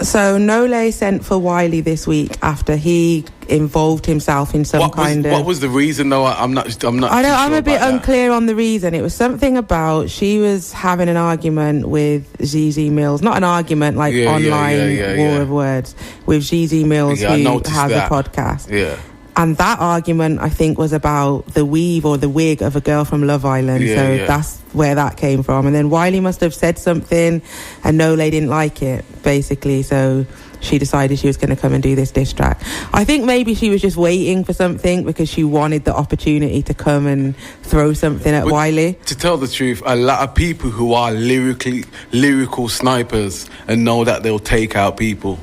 So Nolay sent for Wiley this week after he involved himself in some What was the reason though? I'm not. I'm a bit unclear on the reason. It was something about she was having an argument with ZZ Mills. Not an argument, like online war of words with ZZ Mills, who has a podcast. Yeah. And that argument, I think, was about the weave or the wig of a girl from Love Island. That's where that came from. And then Wiley must have said something and Nolay didn't like it, basically. So she decided she was going to come and do this diss track. I think maybe she was just waiting for something because she wanted the opportunity to come and throw something at Wiley. To tell the truth, a lot of people who are lyrical snipers and know that they'll take out people,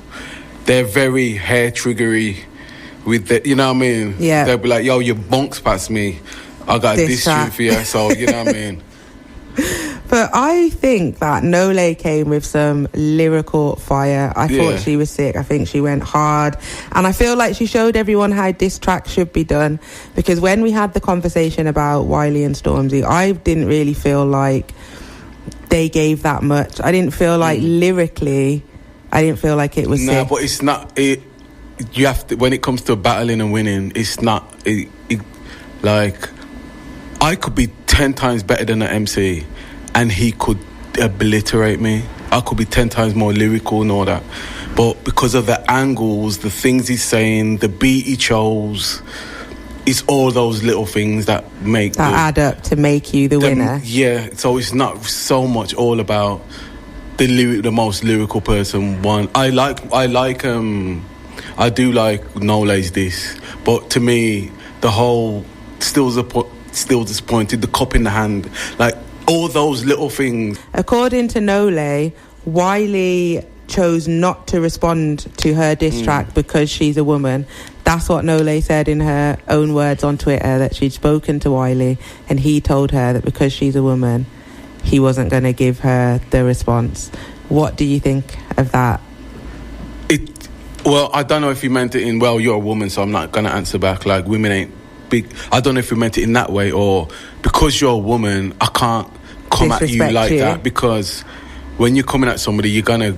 they're very hair-triggery. With the, you know what I mean? Yeah. They'll be like, yo, you bonks past me. I got this tune for you. So, you know what I mean? But I think that Nolay came with some lyrical fire. I thought she was sick. I think she went hard. And I feel like she showed everyone how diss tracks should be done. Because when we had the conversation about Wiley and Stormzy, I didn't really feel like they gave that much. I didn't feel like lyrically, I didn't feel like it was sick. No, but it's not... You have to, when it comes to battling and winning, it's not like I could be 10 times better than an MC and he could obliterate me. I could be 10 times more lyrical and all that, but because of the angles, the things he's saying, the beat he chose, it's all those little things that add up to make you the winner. Yeah, so it's not so much all about the most lyrical person won. I do like Nolay's this, but to me, the whole still disappointed, the cup in the hand, like all those little things. According to Nolay, Wiley chose not to respond to her diss track because she's a woman. That's what Nolay said in her own words on Twitter, that she'd spoken to Wiley and he told her that because she's a woman, he wasn't going to give her the response. What do you think of that? Well, I don't know if he meant it in, well, you're a woman, so I'm not going to answer back, like, women ain't big. I don't know if he meant it in that way, or because you're a woman, I can't come at you like that, because when you're coming at somebody, you're gonna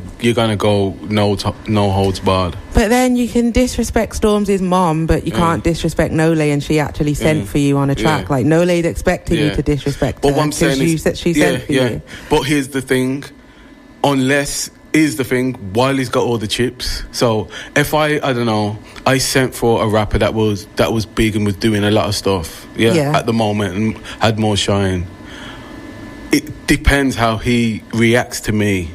go no holds barred. But then you can disrespect Stormzy's mom, but you can't disrespect Nolay, and she actually sent for you on a track. Like, Nolay's expecting you to disrespect her, what I'm saying is, she sent for you. But here's the thing, Wiley's got all the chips. So if I don't know, I sent for a rapper that was big and was doing a lot of stuff, at the moment and had more shine. It depends how he reacts to me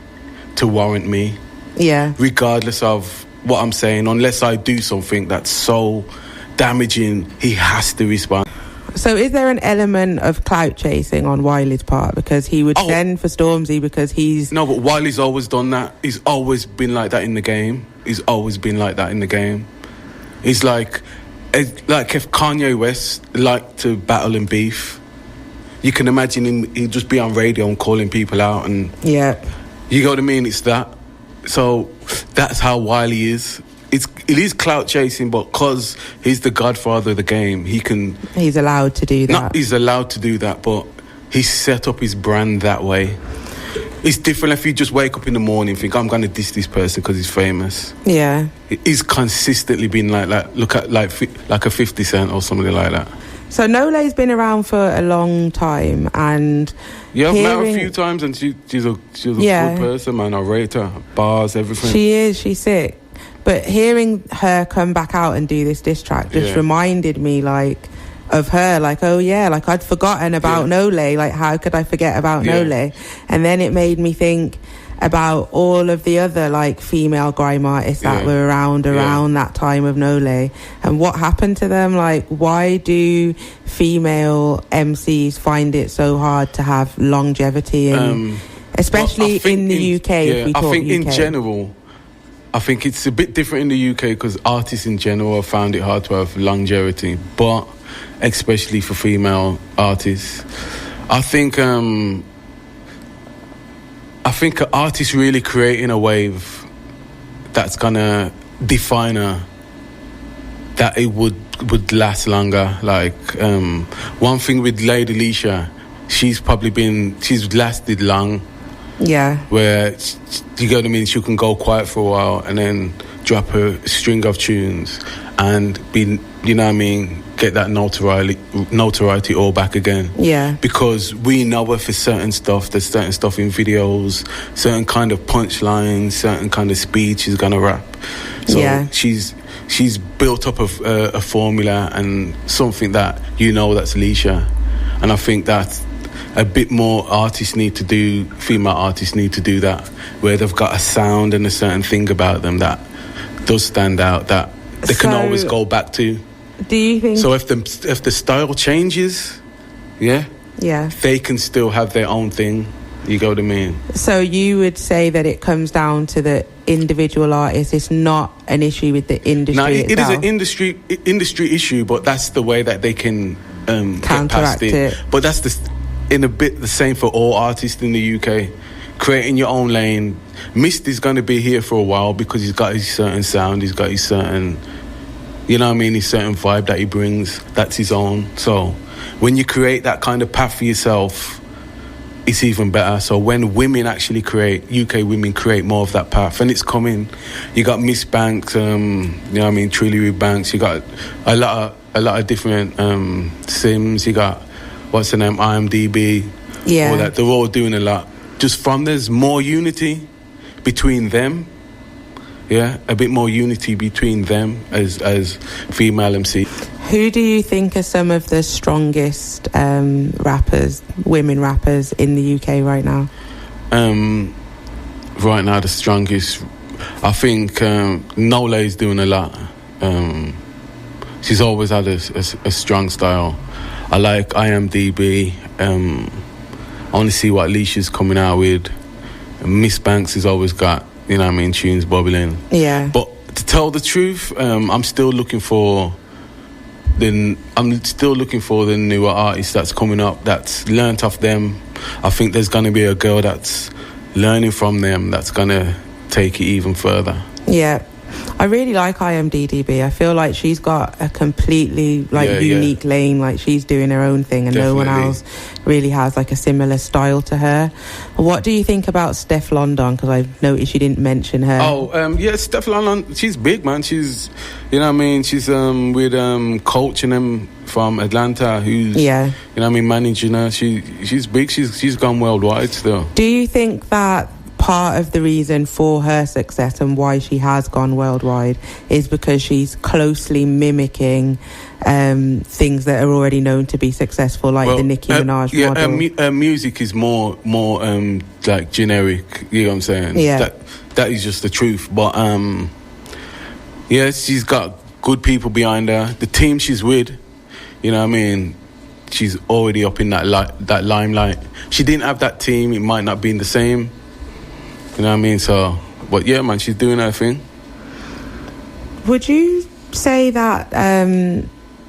to warrant me. Yeah. Regardless of what I'm saying, unless I do something that's so damaging, he has to respond. So is there an element of clout chasing on Wiley's part? Because he would send for Stormzy because he's... No, but Wiley's always done that. He's always been like that in the game. It's like if Kanye West liked to battle and beef, you can imagine him, he'd just be on radio and calling people out and... Yeah. You know what I mean? It's that. So that's how Wiley is. It is clout chasing, but because he's the godfather of the game, he's allowed to do that. He's allowed to do that, but he's set up his brand that way. It's different if you just wake up in the morning and think, I'm going to diss this person because he's famous. Yeah. He's consistently been like that. Look at like a 50 Cent or something like that. So Nolay's been around for a long time, and I've met her a few times, and she's a good person, man. I rate her, bars, everything. She's sick. But hearing her come back out and do this diss track just reminded me, like, of her. Like, oh, yeah, like, I'd forgotten about Nolay. Like, how could I forget about Nolay? And then it made me think about all of the other, like, female grime artists that were around that time of Nolay. And what happened to them? Like, why do female MCs find it so hard to have longevity? And especially in the UK, if we talk UK. I think in general... I think it's a bit different in the UK because artists in general have found it hard to have longevity, but especially for female artists. I think an artist really creating a wave that's gonna define her, that it would last longer. Like one thing with Lady Leisha, she's lasted long. Yeah. Where, you get what I mean, she can go quiet for a while and then drop a string of tunes and be, you know what I mean, get that notoriety all back again. Yeah. Because we know her for certain stuff. There's certain stuff in videos, certain kind of punchlines, certain kind of speed she's gonna rap. So yeah. she's built up a formula and something that that's Leisha. And I think that a bit more female artists need to do that, where they've got a sound and a certain thing about them that does stand out, that they can always go back to. Do you think... So if the style changes, yeah, they can still have their own thing. You get what I mean? So you would say that it comes down to the individual artist. It's not an issue with the industry. No, it is an industry issue, but that's the way that they can counteract it. But that's the same for all artists in the UK. Creating your own lane. Misty's going to be here for a while because he's got his certain sound. He's got his certain, his certain vibe that he brings. That's his own. So when you create that kind of path for yourself, it's even better. So when women actually UK women create more of that path, and it's coming. You got Miss Banks, Trilly Banks. You got a lot of different Sims. You got what's the name, IMDb. Yeah, all that. They're all doing a lot. Just from there's more unity between them. Yeah, a bit more unity between them as female MC. Who do you think are some of the strongest women rappers in the UK right now? Right now, the strongest, I think Nolay is doing a lot. She's always had a strong style. I like IMDb. I want to see what Leisha's coming out with. Miss Banks has always got, tunes bubbling. Yeah. But to tell the truth, I'm still looking for the newer artist that's coming up, that's learnt off them. I think there's going to be a girl that's learning from them that's going to take it even further. Yeah. I really like IMDb. I feel like she's got a completely unique lane. Like she's doing her own thing, and Definitely. No one else really has like a similar style to her. What do you think about Steph London? Because I've noticed you didn't mention her. Steph London. She's big, man. She's, she's with Coach and them from Atlanta, who's managing her. She's big. She's gone worldwide still. Do you think that part of the reason for her success and why she has gone worldwide is because she's closely mimicking things that are already known to be successful, like the Nicki Minaj model? Her music is more like generic. You know what I'm saying? Yeah. That is just the truth. But she's got good people behind her. The team she's with, she's already up in that limelight. She didn't have that team, it might not be the same. You know what I mean? So, but yeah, man, she's doing her thing. Would you say that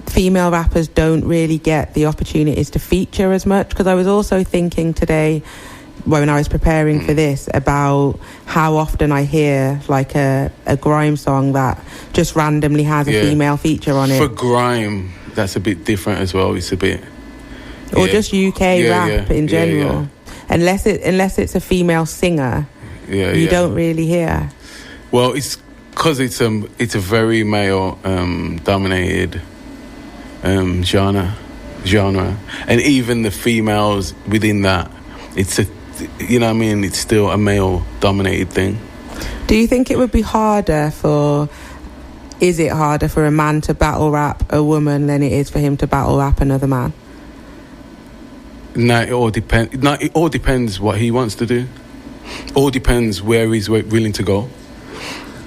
female rappers don't really get the opportunities to feature as much? Because I was also thinking today, when I was preparing for this, about how often I hear like a grime song that just randomly has a female feature on it. For grime, that's a bit different as well. It's a bit... Or just UK rap in general. Unless it's a female singer... you don't really hear. Well, it's because it's a very male dominated genre, and even the females within that, it's it's still a male dominated thing. Do you think it would be harder for a man to battle rap a woman than it is for him to battle rap another man? No, it all depends. No, it all depends what he wants to do. All depends where he's willing to go.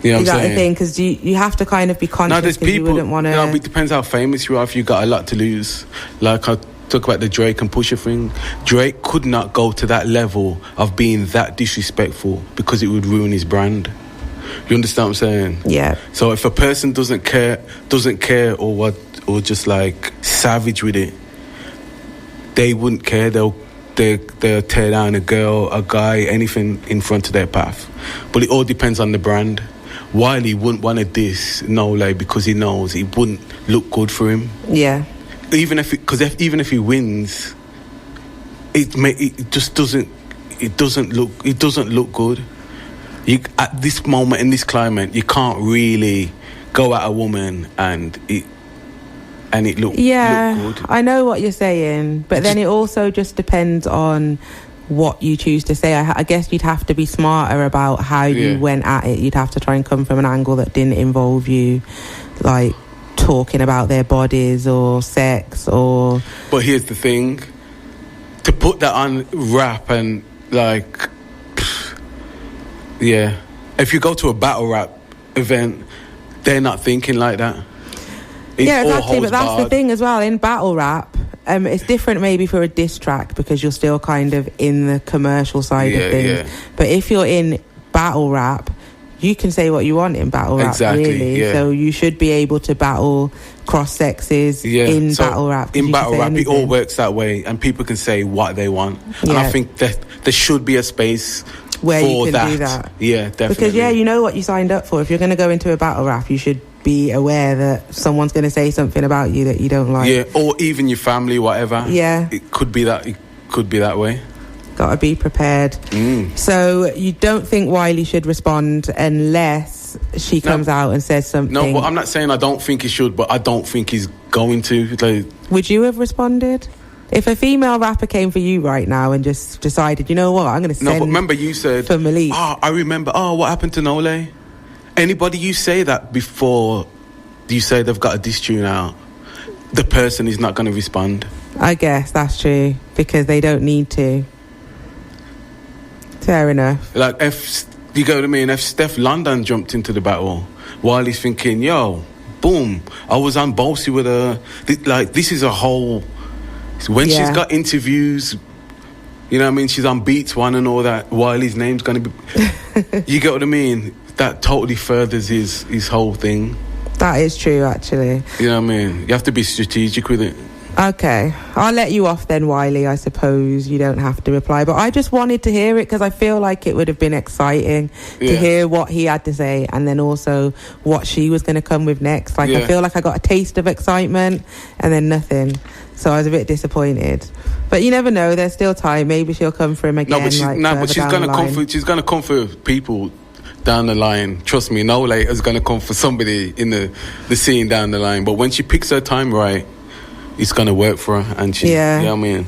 You know what I'm saying? The thing, because you have to kind of be conscious. There's people. You wouldn't want to. It depends how famous you are. If you got a lot to lose, like I talk about the Drake and Pusha thing. Drake could not go to that level of being that disrespectful because it would ruin his brand. You understand what I'm saying? Yeah. So if a person doesn't care, or just like savage with it, they wouldn't care. They'll tear down a girl, a guy, anything in front of their path. But it all depends on the brand. Wiley wouldn't want to diss Nolay because he knows it wouldn't look good for him. Yeah. Even if he wins, it just doesn't. it doesn't look good. You, at this moment in this climate, you can't really go at a woman and it look good. I know what you're saying, but then it also just depends on what you choose to say. I guess you'd have to be smarter about how you went at it. You'd have to try and come from an angle that didn't involve you, like talking about their bodies or sex or... But here's the thing, to put that on rap and like... Yeah. If you go to a battle rap event, they're not thinking like that. It's exactly, but that's the thing as well. In battle rap, it's different maybe for a diss track because you're still kind of in the commercial side of things. Yeah. But if you're in battle rap, you can say what you want in battle rap, really. Yeah. So you should be able to battle cross sexes in battle rap. In battle rap, it all works that way, and people can say what they want. And I think that there should be a space where for you can do that. Yeah, definitely. Because, you know what you signed up for. If you're going to go into a battle rap, you should be aware that someone's going to say something about you that you don't like. Yeah, or even your family, whatever. Yeah. It could be that way. Got to be prepared. So you don't think Wiley should respond unless she comes out and says something? No, well, I'm not saying I don't think he should, but I don't think he's going to. Like, would you have responded? If a female rapper came for you right now and just decided, you know what, I'm going to send... No, but remember you said... For Malik. I remember, what happened to Nolay? Anybody you say that before you say they've got a diss tune out, the person is not going to respond. I guess that's true, because they don't need to. Fair enough. Like, if, you get what I mean? If Steph London jumped into the battle while he's thinking, yo, boom, I was on Bossy with her. Like, this is a whole... When she's got interviews, you know what I mean, she's on Beats One and all that, Wiley's name's going to be... You get what I mean? That totally furthers his whole thing. That is true, actually. You know what I mean? You have to be strategic with it. Okay, I'll let you off then, Wiley. I suppose you don't have to reply, but I just wanted to hear it because I feel like it would have been exciting to hear what he had to say and then also what she was going to come with next. Like, I feel like I got a taste of excitement and then nothing, so I was a bit disappointed. But you never know, there's still time. Maybe she'll come for him again. But she's going to come for... She's going to come for people down the line. Trust me, Nolay is going to come for somebody in the scene down the line. But when she picks her time right, it's going to work for her. And she, you know what I mean?